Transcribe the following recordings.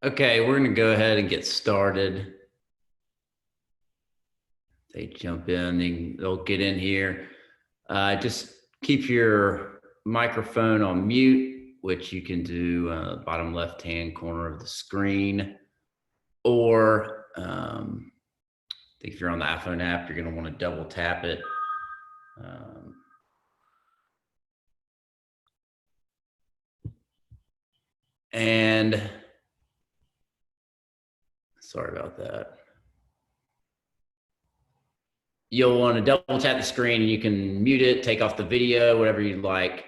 Okay, we're going to go ahead and get started. They jump in, they'll get in here. Just keep your microphone on mute, which you can do bottom left-hand corner of the screen. Or if you're on the iPhone app, you're going to want to double tap it. And sorry about that. You'll want to double tap the screen and you can mute it, take off the video, whatever you'd like,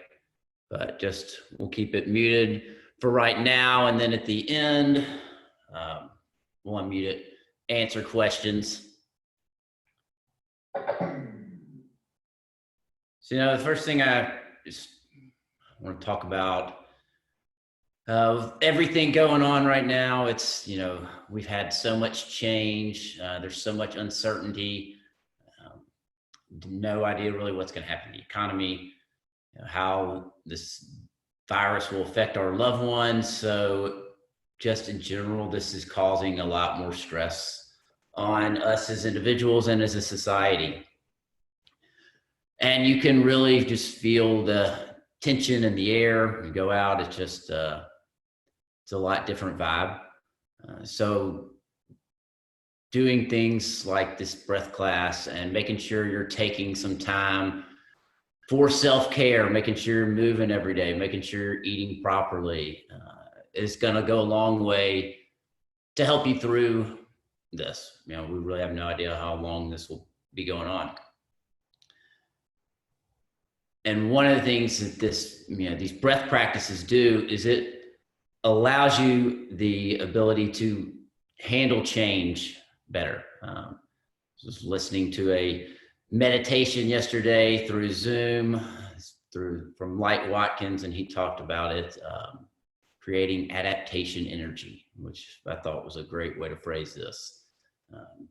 but just we'll keep it muted for right now. And then at the end, we'll unmute it, answer questions. So, the first thing I just want to talk about, with everything going on right now, it's, we've had so much change. There's so much uncertainty. No idea really what's going to happen to the economy, how this virus will affect our loved ones. So just in general, this is causing a lot more stress on us as individuals and as a society. And you can really just feel the tension in the air. You go out, it's just, it's a lot different vibe. So doing things like this breath class and making sure you're taking some time for self-care, making sure you're moving every day, making sure you're eating properly, is going to go a long way to help you through this. We really have no idea how long this will be going on. And one of the things that these breath practices do is it allows you the ability to handle change better. I was listening to a meditation yesterday through Zoom from Light Watkins, and he talked about it, creating adaptation energy, which I thought was a great way to phrase this,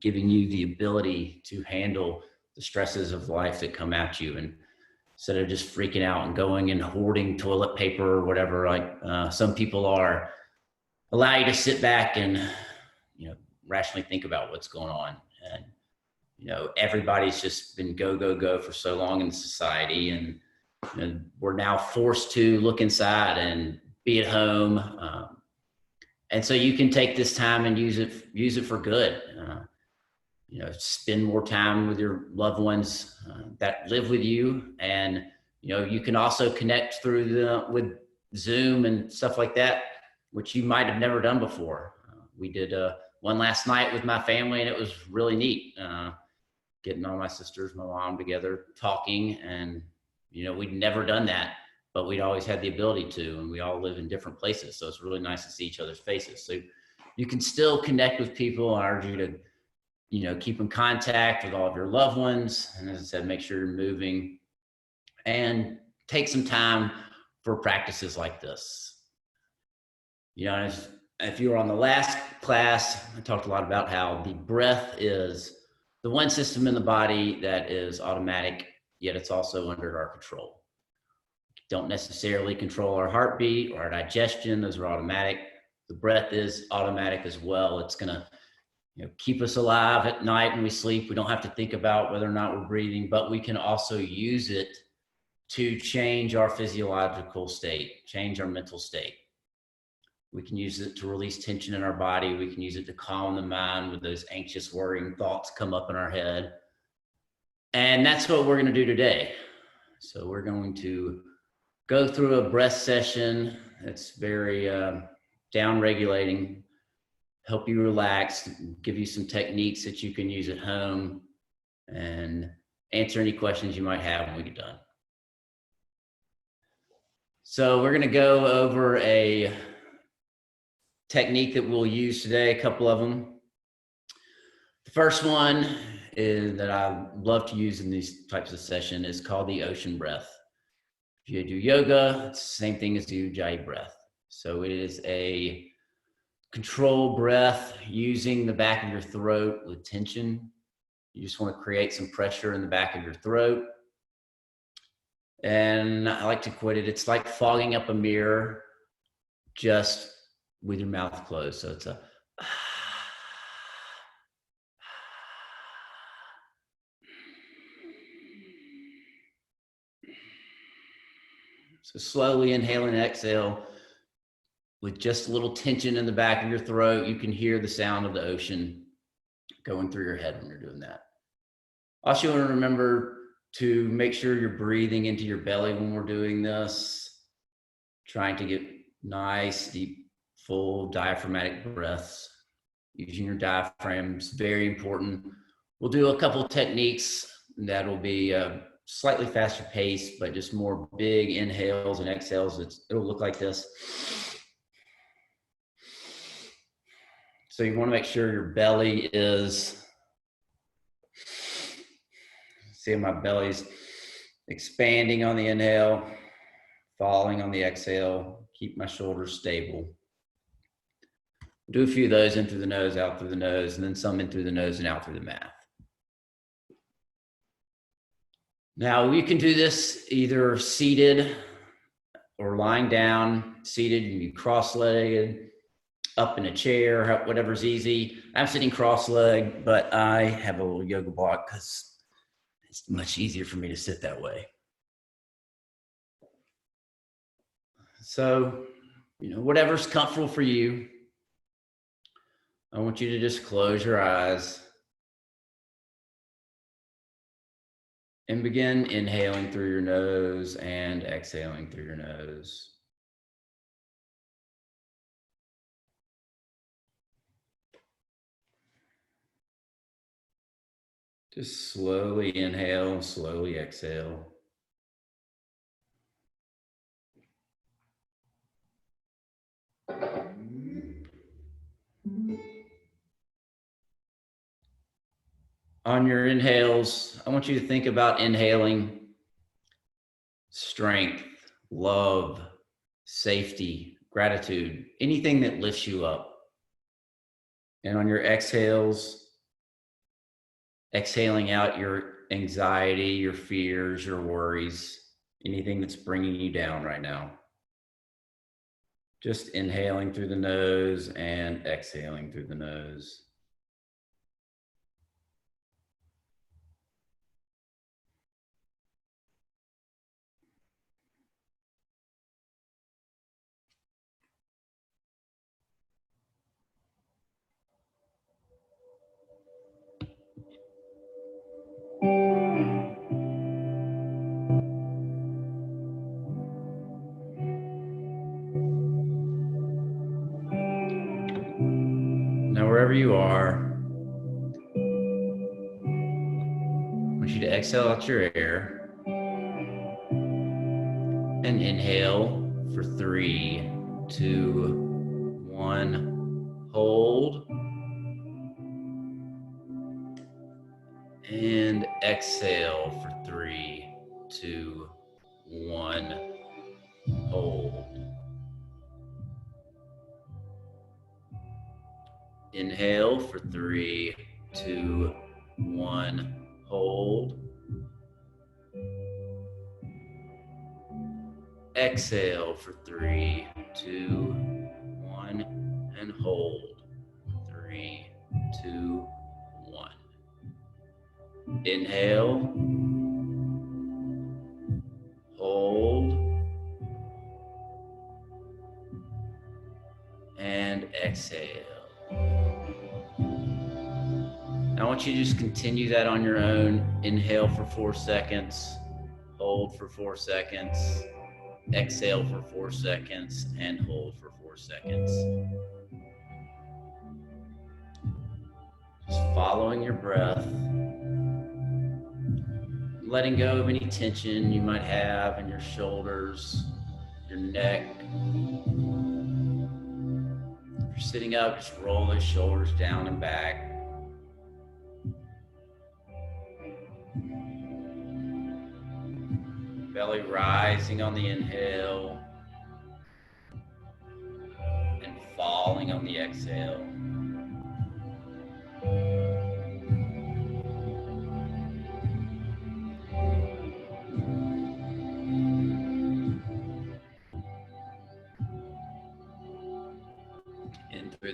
giving you the ability to handle the stresses of life that come at you, and instead of just freaking out and going and hoarding toilet paper or whatever, like some people are, allow you to sit back and rationally think about what's going on. And everybody's just been go for so long in society, and we're now forced to look inside and be at home. And so you can take this time and use it for good. Spend more time with your loved ones that live with you, and you can also connect with Zoom and stuff like that, which you might have never done before. We did one last night with my family, and it was really neat. Getting all my sisters, my mom together, talking, and we'd never done that, but we'd always had the ability to, and we all live in different places, so it's really nice to see each other's faces. So you can still connect with people. I urge you to keep in contact with all of your loved ones, and as I said, make sure you're moving and take some time for practices like this. If you were on the last class, I talked a lot about how the breath is the one system in the body that is automatic, yet it's also under our control. Don't necessarily control our heartbeat or our digestion. Those are automatic. The breath is automatic as well. It's going to keep us alive at night when we sleep. We don't have to think about whether or not we're breathing, but we can also use it to change our physiological state, change our mental state. We can use it to release tension in our body. We can use it to calm the mind when those anxious, worrying thoughts come up in our head. And that's what we're going to do today. So we're going to go through a breath session that's very down-regulating, help you relax, give you some techniques that you can use at home, and answer any questions you might have when we get done. So we're going to go over a technique that we'll use today, a couple of them. The first one is that I love to use in these types of session is called the ocean breath. If you do yoga, it's the same thing as the Ujjayi breath. So it is a controlled breath using the back of your throat with tension. You just want to create some pressure in the back of your throat. And I like to quote it, it's like fogging up a mirror, just with your mouth closed. So it's a so slowly inhale and exhale with just a little tension in the back of your throat. You can hear the sound of the ocean going through your head when you're doing that. Also, you want to remember to make sure you're breathing into your belly when we're doing this, trying to get nice, deep, full diaphragmatic breaths. Using your diaphragm is very important. We'll do a couple of techniques that will be slightly faster pace, but just more big inhales and exhales. It'll look like this. So you want to make sure your belly is, see my belly's expanding on the inhale, falling on the exhale. Keep my shoulders stable. Do a few of those in through the nose, out through the nose, and then some in through the nose and out through the mouth. Now we can do this either seated or lying down. Seated, you can be cross-legged, up in a chair, whatever's easy. I'm sitting cross-legged, but I have a little yoga block because it's much easier for me to sit that way. So, whatever's comfortable for you. I want you to just close your eyes and begin inhaling through your nose and exhaling through your nose. Just slowly inhale and slowly exhale. On your inhales, I want you to think about inhaling strength, love, safety, gratitude, anything that lifts you up. And on your exhales, exhaling out your anxiety, your fears, your worries, anything that's bringing you down right now. Just inhaling through the nose and exhaling through the nose. Now, wherever you are, I want you to exhale out your air and inhale for 3, 2, 1. Hold. And exhale for 3, 2, 1. Hold. Inhale for 3, 2, 1. Hold. Exhale for 3, 2, 1. And hold. 3, 2, 1. Inhale. Hold. And exhale. Now I want you to just continue that on your own. Inhale for 4 seconds, hold for 4 seconds, exhale for 4 seconds, and hold for 4 seconds. Just following your breath, letting go of any tension you might have in your shoulders, your neck. If you're sitting up, just roll those shoulders down and back. Belly rising on the inhale and falling on the exhale.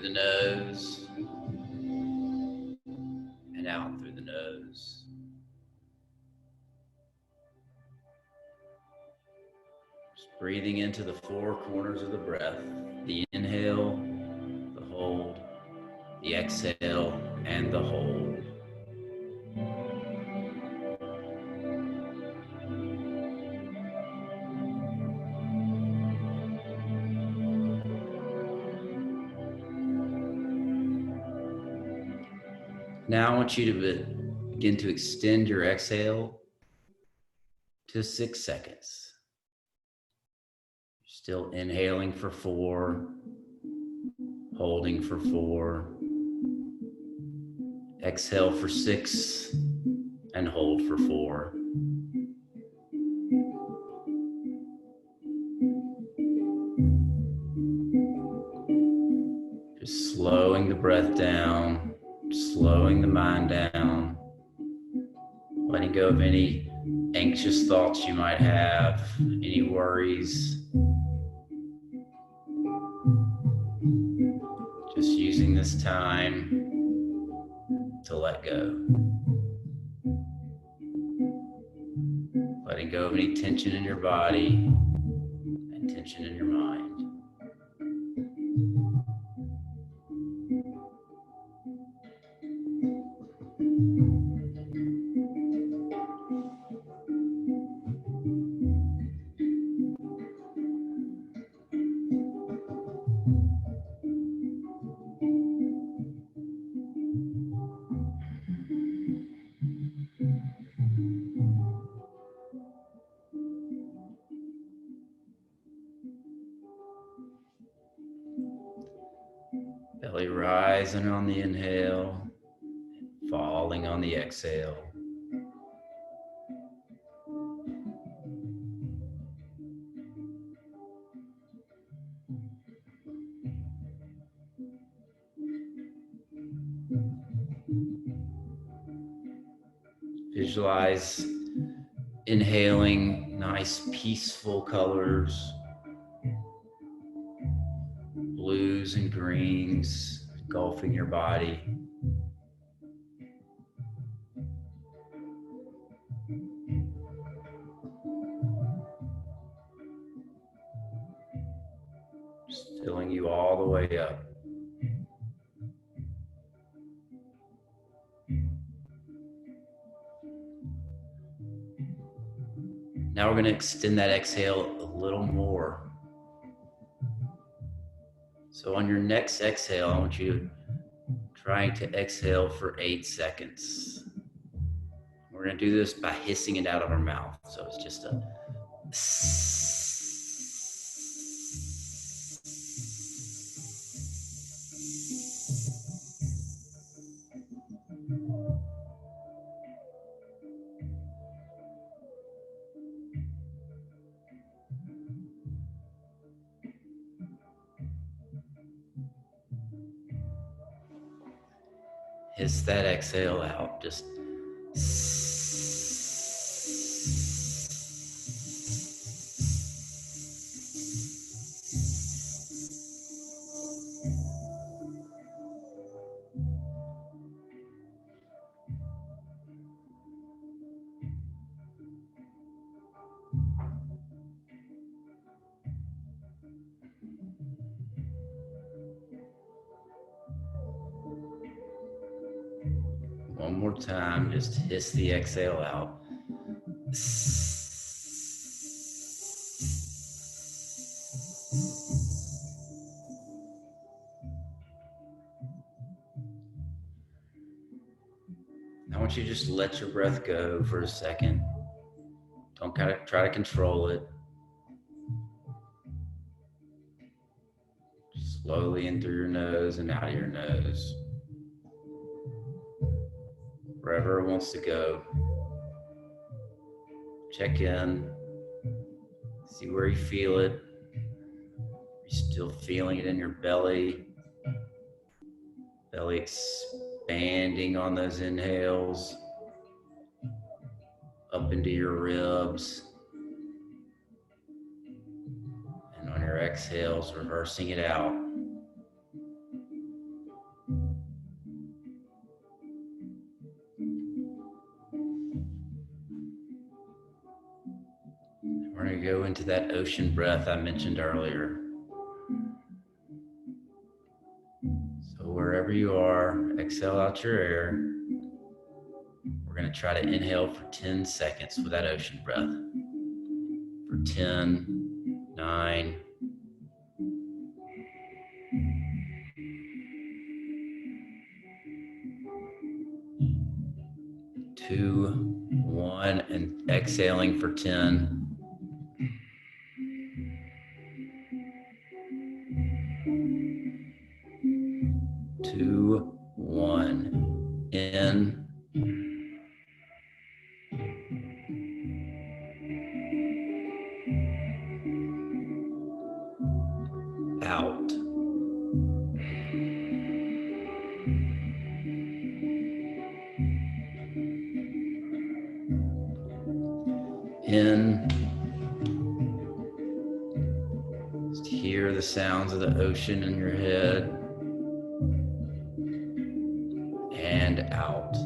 the nose and out through the nose. Just breathing into the four corners of the breath, the inhale, the hold, the exhale, and the hold. Now I want you to begin to extend your exhale to 6 seconds. Still inhaling for 4, holding for 4, exhale for 6, and hold for 4. Just slowing the breath down, slowing the mind down, letting go of any anxious thoughts you might have, any worries. Just using this time to let go. Letting go of any tension in your body and tension in your mind. Belly rising on the inhale, falling on the exhale. Visualize inhaling nice peaceful colors, blues and greens engulfing your body. Just filling you all the way up. Now we're going to extend that exhale a little more. So on your next exhale, I want you trying to exhale for 8 seconds. We're going to do this by hissing it out of our mouth. So it's just a hiss that exhale out. Just one more time, just hiss the exhale out. I want you to just let your breath go for a second. Don't try to control it. Slowly in through your nose and out of your nose. Wherever it wants to go. Check in. See where you feel it. You're still feeling it in your belly. Belly expanding on those inhales. Up into your ribs. And on your exhales, reversing it out. We're going to go into that ocean breath I mentioned earlier. So wherever you are, exhale out your air. We're going to try to inhale for 10 seconds with that ocean breath. For 10, 9, 2, 1, and exhaling for 10. 2, 1. In. Out. In. Just hear the sounds of the ocean in your head. And out.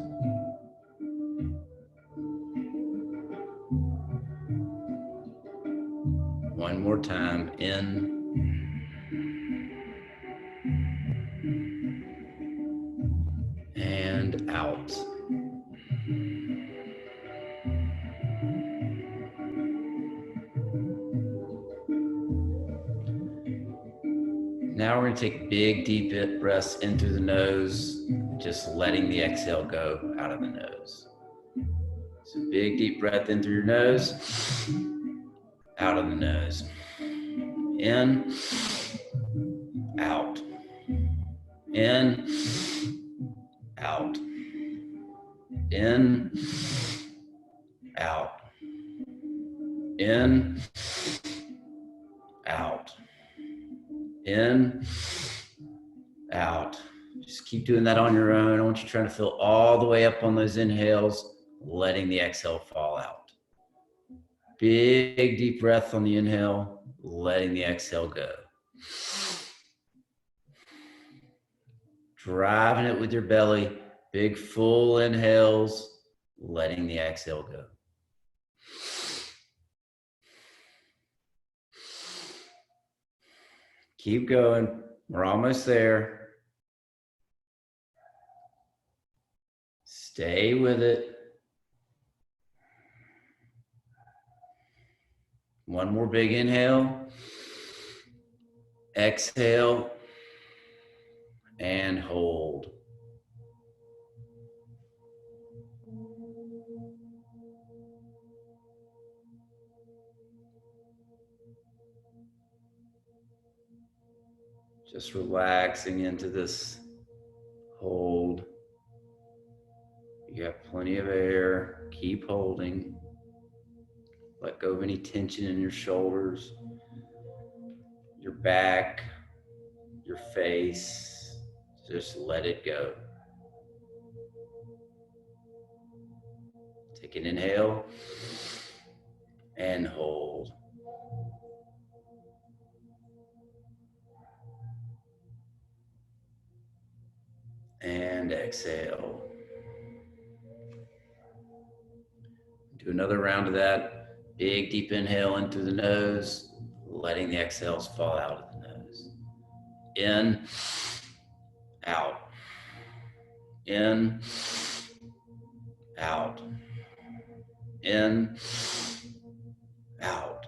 One more time. In. And out. Now we're going to take big, deep breaths in through the nose, just letting the exhale go out of the nose. So big, deep breath in through your nose, out of the nose. In, out. In, out. In, out. In, out. In, out. Just keep doing that on your own. I want you trying to fill all the way up on those inhales, letting the exhale fall out. Big, deep breath on the inhale, letting the exhale go. Driving it with your belly, big full inhales, letting the exhale go. Keep going. We're almost there. Stay with it. One more big inhale. Exhale. And hold. Just relaxing into this hold. You have plenty of air. Keep holding. Let go of any tension in your shoulders, your back, your face. Just let it go. Take an inhale and hold. And exhale. Do another round of that. Big deep inhale in through the nose, letting the exhales fall out of the nose. In, out. In, out. In, out.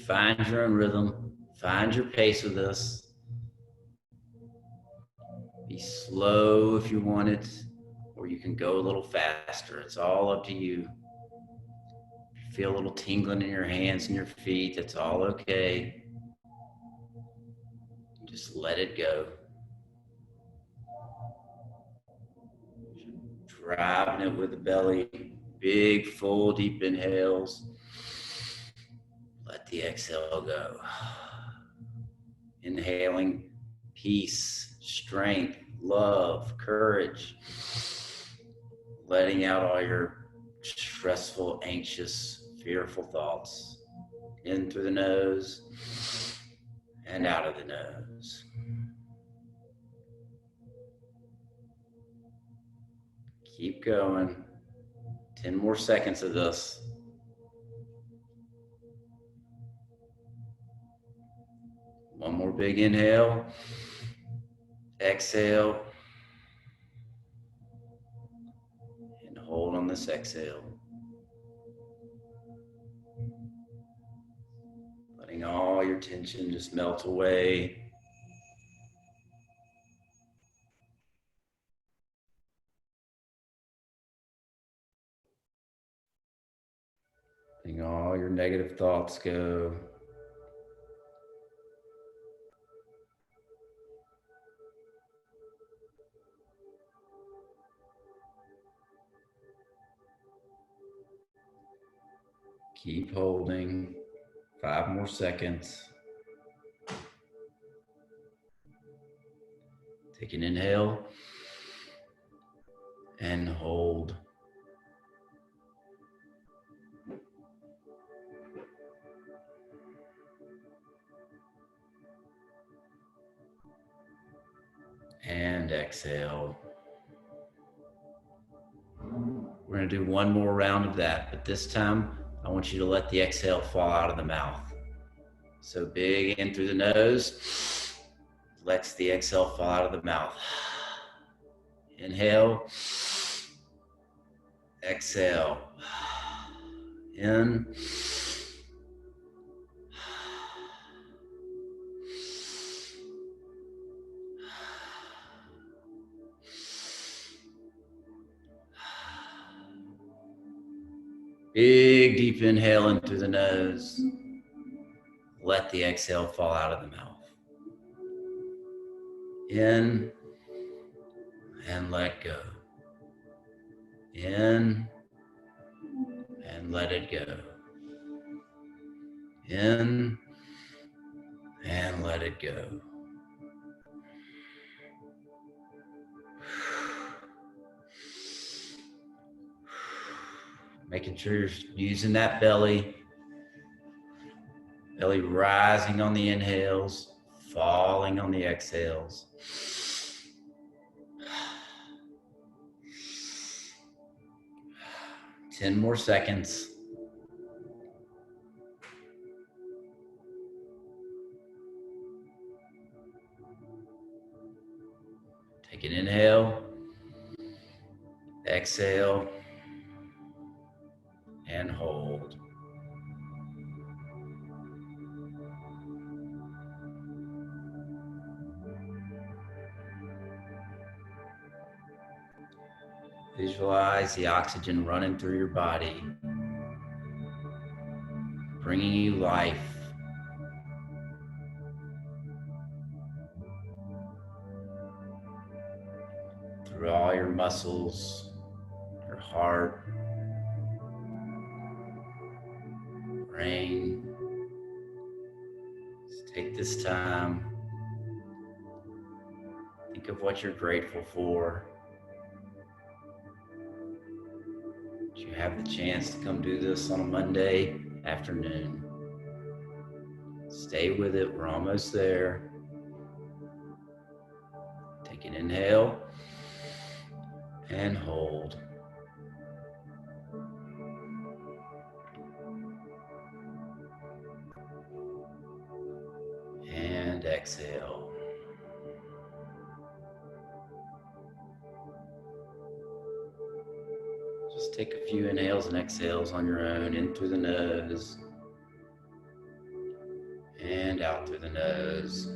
Find your own rhythm. Find your pace with this. Be slow if you want it, or you can go a little faster. It's all up to you. If you feel a little tingling in your hands and your feet, that's all okay. Just let it go. Driving it with the belly. Big, full, deep inhales. Let the exhale go. Inhaling peace, strength, love, courage. Letting out all your stressful, anxious, fearful thoughts. In through the nose and out of the nose. Keep going. 10 more seconds of this. One more big inhale. Exhale. And hold on this exhale. Letting all your tension just melt away. Letting all your negative thoughts go. Keep holding. 5 more seconds. Take an inhale and hold. And exhale. We're going to do one more round of that, but this time I want you to let the exhale fall out of the mouth. So big in through the nose, lets the exhale fall out of the mouth. Inhale, exhale, in, big deep inhale in through the nose. Let the exhale fall out of the mouth. In and let go. In and let it go. In and let it go. Making sure you're using that belly. Belly rising on the inhales, falling on the exhales. 10 more seconds. Take an inhale, exhale, and hold. Visualize the oxygen running through your body, bringing you life. Through all your muscles, your heart, brain. Just take this time. Think of what you're grateful for. You have the chance to come do this on a Monday afternoon. Stay with it. We're almost there. Take an inhale and hold. And exhale. Just take a few inhales and exhales on your own, in through the nose and out through the nose.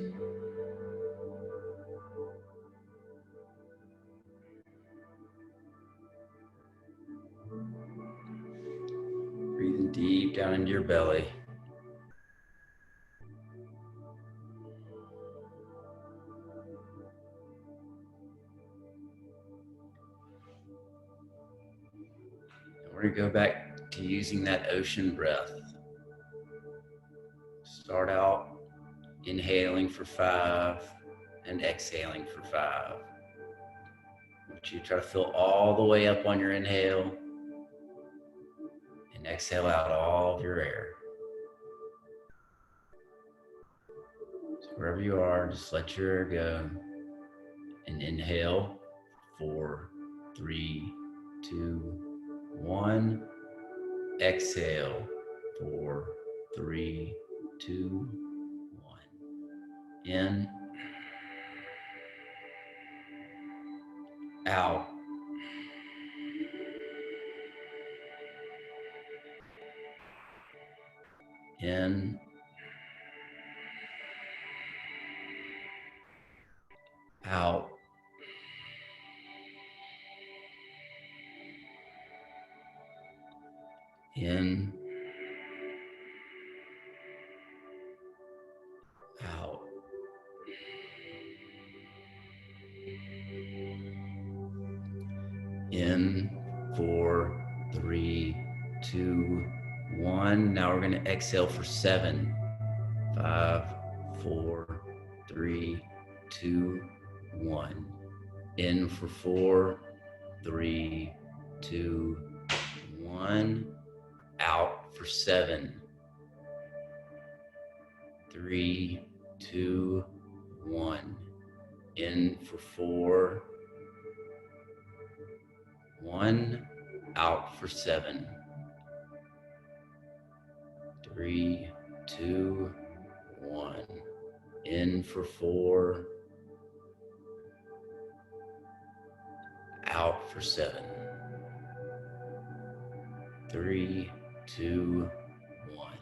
Breathing deep down into your belly. We're going to go back to using that ocean breath. Start out inhaling for 5 and exhaling for 5. I want you to try to fill all the way up on your inhale and exhale out all of your air. So wherever you are, just let your air go and inhale 4, 3, 2, 1. Exhale 4, 3, 2, 1. In, out, in, out, in, out. In, 4, 3, 2, 1. Now we're going to exhale for 7, 5, 4, 3, 2, 1. In for 4, 3, 2, 1. Out for 7, 3, 2, 1. In for 4, 1. Out for 7, 3, 2, 1. In for 4, out for 7, 3, 2, 1.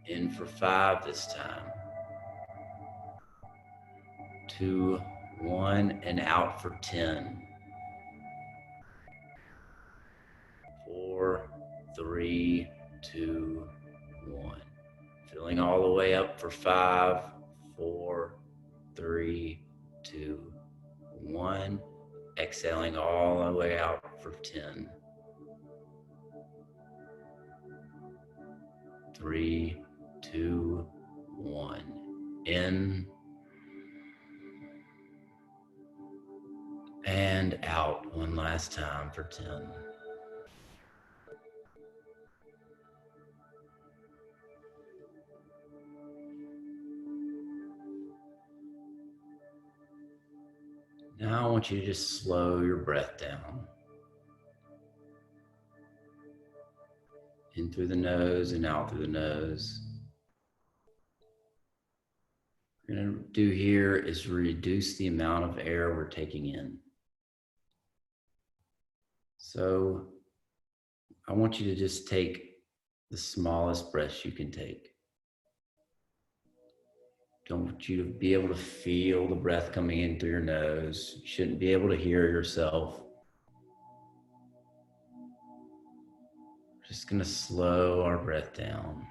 In for 5 this time. 2, 1, and out for 10. 4, 3, 2, 1. Filling all the way up for 5, 4, 3, 2, 1. Exhaling all the way out for 10. 3, 2, 1. In and out one last time for 10. Now I want you to just slow your breath down. In through the nose and out through the nose. What we're going to do here is reduce the amount of air we're taking in. So I want you to just take the smallest breaths you can take. Don't want you to be able to feel the breath coming in through your nose. You shouldn't be able to hear yourself. We're just going to slow our breath down.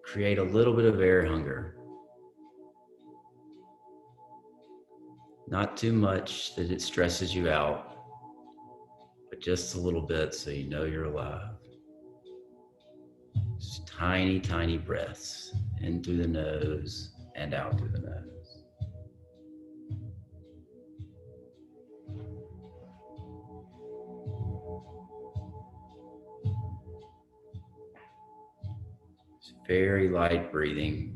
Create a little bit of air hunger. Not too much that it stresses you out, but just a little bit so you know you're alive. Just tiny, tiny breaths in through the nose and out through the nose. It's very light breathing.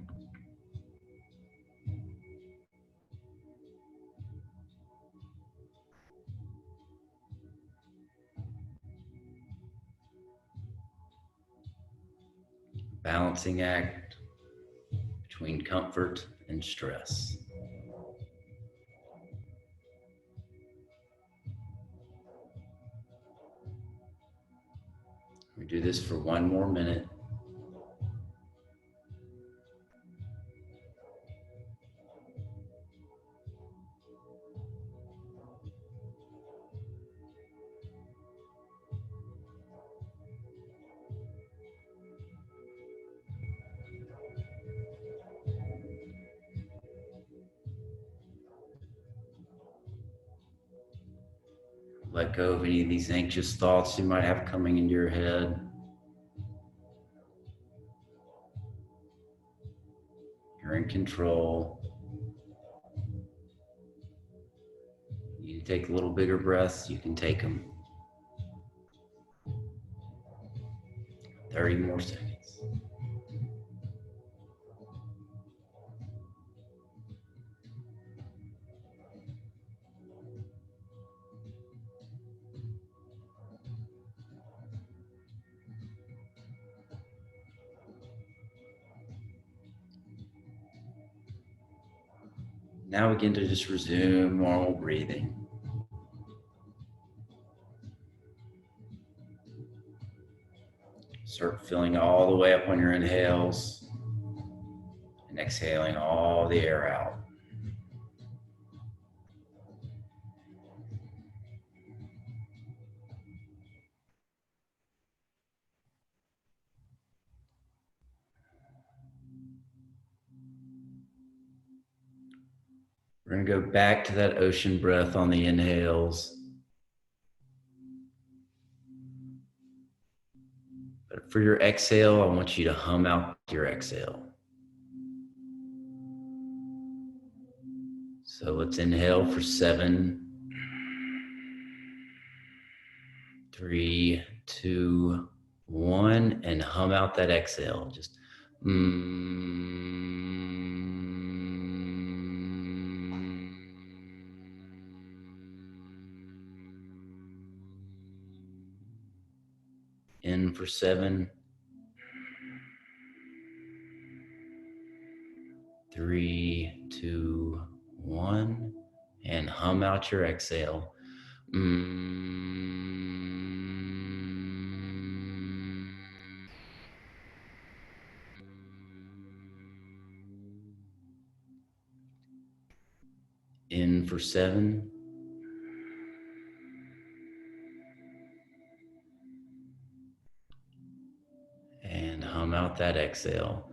Balancing act between comfort and stress. We do this for 1 more minute. Let go of any of these anxious thoughts you might have coming into your head. You're in control. You need to take a little bigger breaths, you can take them. 30 more seconds. Now begin to just resume normal breathing. Start filling all the way up on your inhales and exhaling all the air out. We're going to go back to that ocean breath on the inhales. But for your exhale, I want you to hum out your exhale. So let's inhale for 7, 3, 2, 1, and hum out that exhale. Just in for 7, 3, 2, 1, and hum out your exhale. In for 7, and hum out that exhale.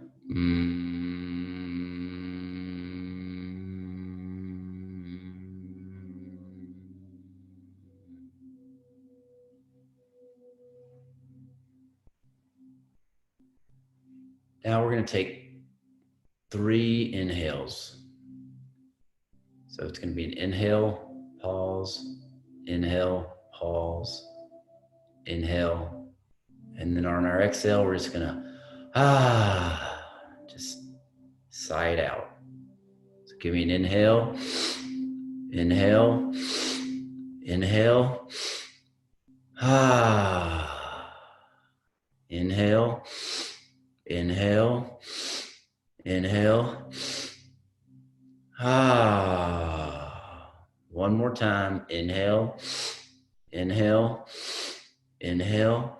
Now we're going to take 3 inhales. So it's going to be an inhale, pause, inhale, pause, inhale. And then on our exhale, we're just going to just sigh it out. So give me an inhale, inhale, inhale, inhale, inhale, inhale, one more time. Inhale, inhale, inhale,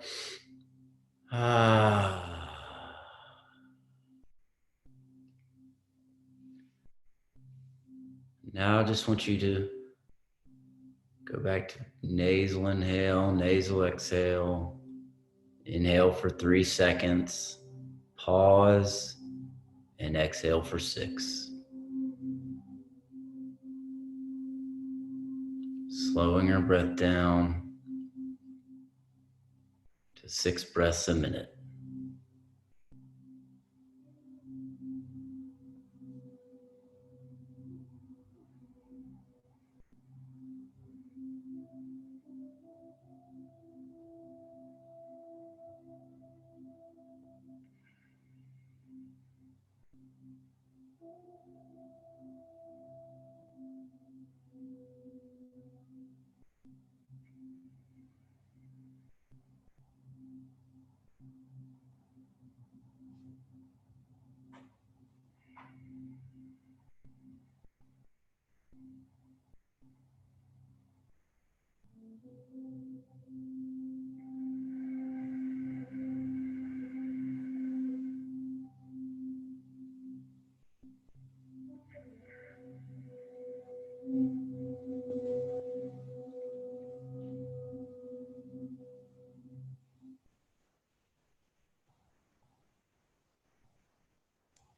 Now I just want you to go back to nasal inhale, nasal exhale. Inhale for 3 seconds, pause, and exhale for 6. Slowing our breath down to 6 breaths a minute.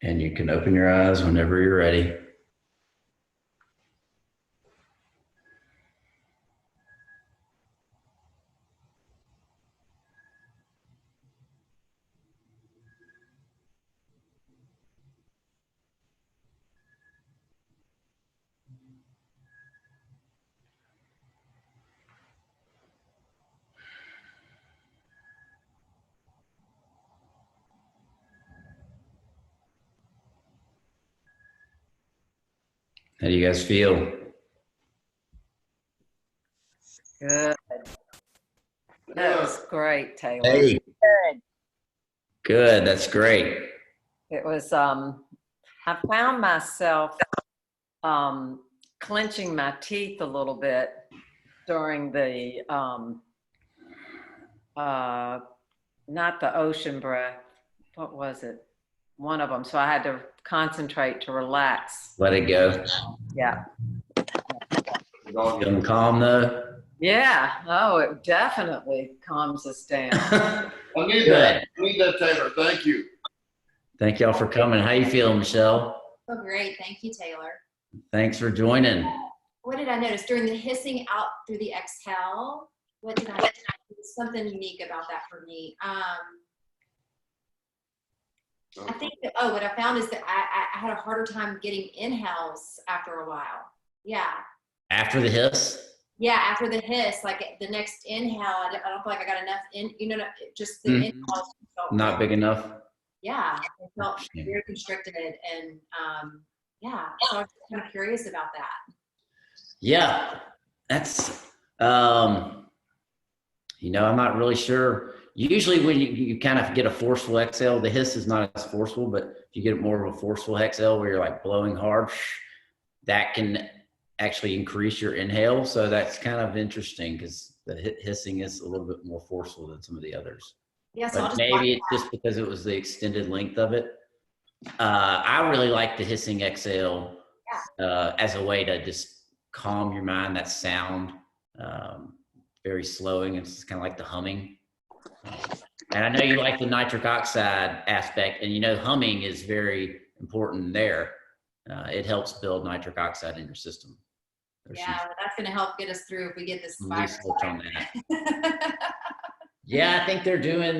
And you can open your eyes whenever you're ready. How do you guys feel? Good. That was great, Taylor. Hey, Good. good. That's great. It was, I found myself clenching my teeth a little bit during the, not the ocean breath. What was it? One of them. So I had to concentrate to relax. Let it go. Yeah. Feeling calm though? Yeah. Oh, it definitely calms us down. I need Good. that. I need that, Taylor. Thank you. Thank y'all for coming. How you feeling, Michelle? Oh, great. Thank you, Taylor. Thanks for joining. What did I notice during the hissing out through the exhale? What did I something unique about that for me? I think that, what I found is that I had a harder time getting inhales after a while. Yeah. After the hiss? Yeah, after the hiss, like the next inhale, I don't feel like I got enough in, just the inhale felt Not big enough? Yeah, it felt very constricted, and yeah, so I was kind of curious about that. Yeah, that's, I'm not really sure. Usually when you kind of get a forceful exhale, the hiss is not as forceful, but if you get more of a forceful exhale where you're like blowing hard, that can actually increase your inhale. So that's kind of interesting because the hissing is a little bit more forceful than some of the others. Yeah, so But maybe it's just because it was the extended length of it. I really like the hissing exhale as a way to just calm your mind. That sound, very slowing. It's kind of like the humming. And I know you like the nitric oxide aspect, and humming is very important there. It helps build nitric oxide in your system. Yeah, that's going to help get us through if we get this Research on that. that. Yeah, I think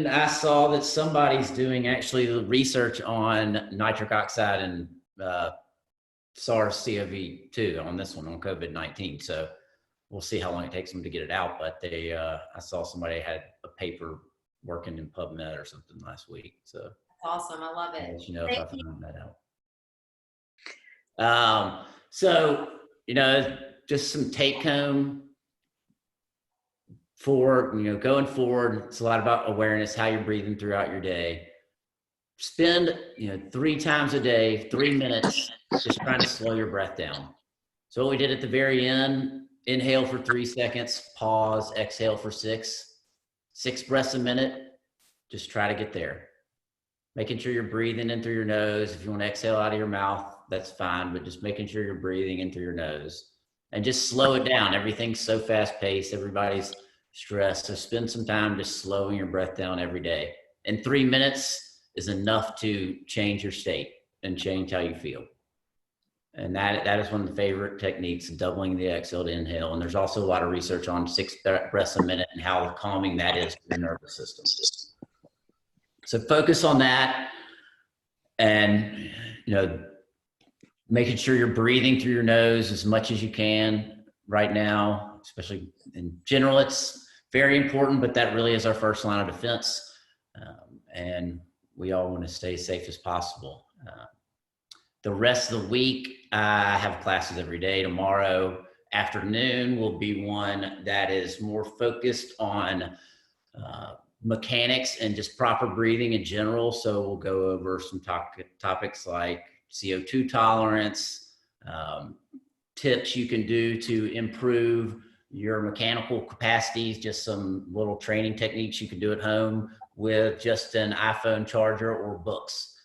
I saw that somebody's doing actually the research on nitric oxide and SARS-CoV-2 on this one, on COVID-19. So we'll see how long it takes them to get it out. But I saw somebody had a paper working in PubMed or something last week. So That's awesome. I love it. I'll let you know if I found that out. So, just some take home for, going forward. It's a lot about awareness, how you're breathing throughout your day. Spend, 3 times a day, 3 minutes, just trying to slow your breath down. So what we did at the very end, inhale for 3 seconds, pause, exhale for 6 breaths a minute. Just try to get there. Making sure you're breathing in through your nose. If you want to exhale out of your mouth, that's fine, but just making sure you're breathing in through your nose and just slow it down. Everything's so fast paced. Everybody's stressed. So spend some time just slowing your breath down every day. And 3 minutes is enough to change your state and change how you feel. And that is one of the favorite techniques, doubling the exhale to inhale. And there's also a lot of research on 6 breaths a minute and how calming that is for your nervous system. So focus on that and, making sure you're breathing through your nose as much as you can right now, especially in general. It's very important, but that really is our first line of defense. And we all want to stay as safe as possible. The rest of the week, I have classes every day. Tomorrow afternoon will be one that is more focused on mechanics and just proper breathing in general. So we'll go over some topics like CO2 tolerance, tips you can do to improve your mechanical capacities, just some little training techniques you can do at home with just an iPhone charger or books.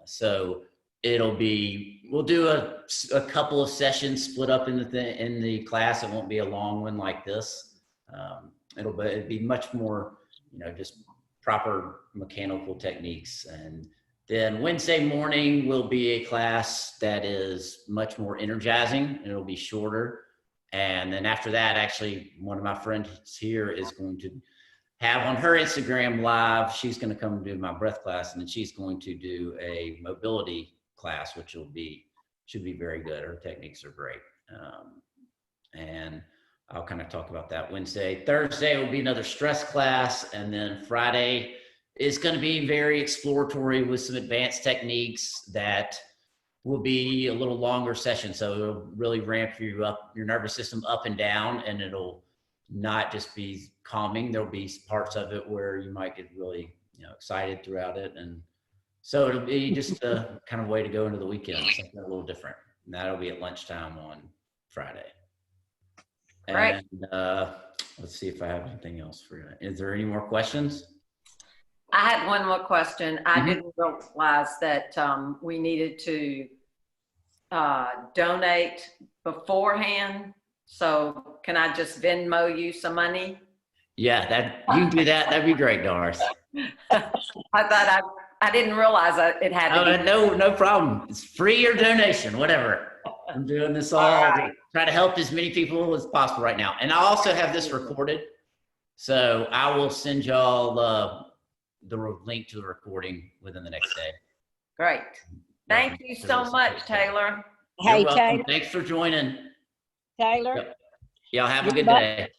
So we'll do a couple of sessions split up in the class. It won't be a long one like this. It'll be much more, just proper mechanical techniques. And then Wednesday morning will be a class that is much more energizing. It'll be shorter. And then after that, actually, one of my friends here is going to have on her Instagram live, she's going to come do my breath class, and then she's going to do a mobility class, which should be very good. Her techniques are great. And I'll kind of talk about that Wednesday. Thursday will be another stress class. And then Friday is going to be very exploratory with some advanced techniques that will be a little longer session. So it'll really ramp you up, your nervous system up and down, and it'll not just be calming. There'll be parts of it where you might get really, excited throughout it. And so it'll be just a kind of way to go into the weekend, something a little different. And that'll be at lunchtime on Friday. Great. And let's see if I have anything else for you. Is there any more questions? I had one more question. I Mhm. didn't realize that we needed to donate beforehand. So can I just Venmo you some money? Yeah, that you can do that. That'd be great, Doris. I thought I didn't realize it had to be. No problem. It's free or donation, whatever. I'm doing this all All right. to try to help as many people as possible right now. And I also have this recorded. So I will send y'all the link to the recording within the next day. Great. Thank you so much, Taylor. You're Hey, welcome. Taylor, Thanks for joining. Taylor, Yep. Y'all have a Good good luck. day.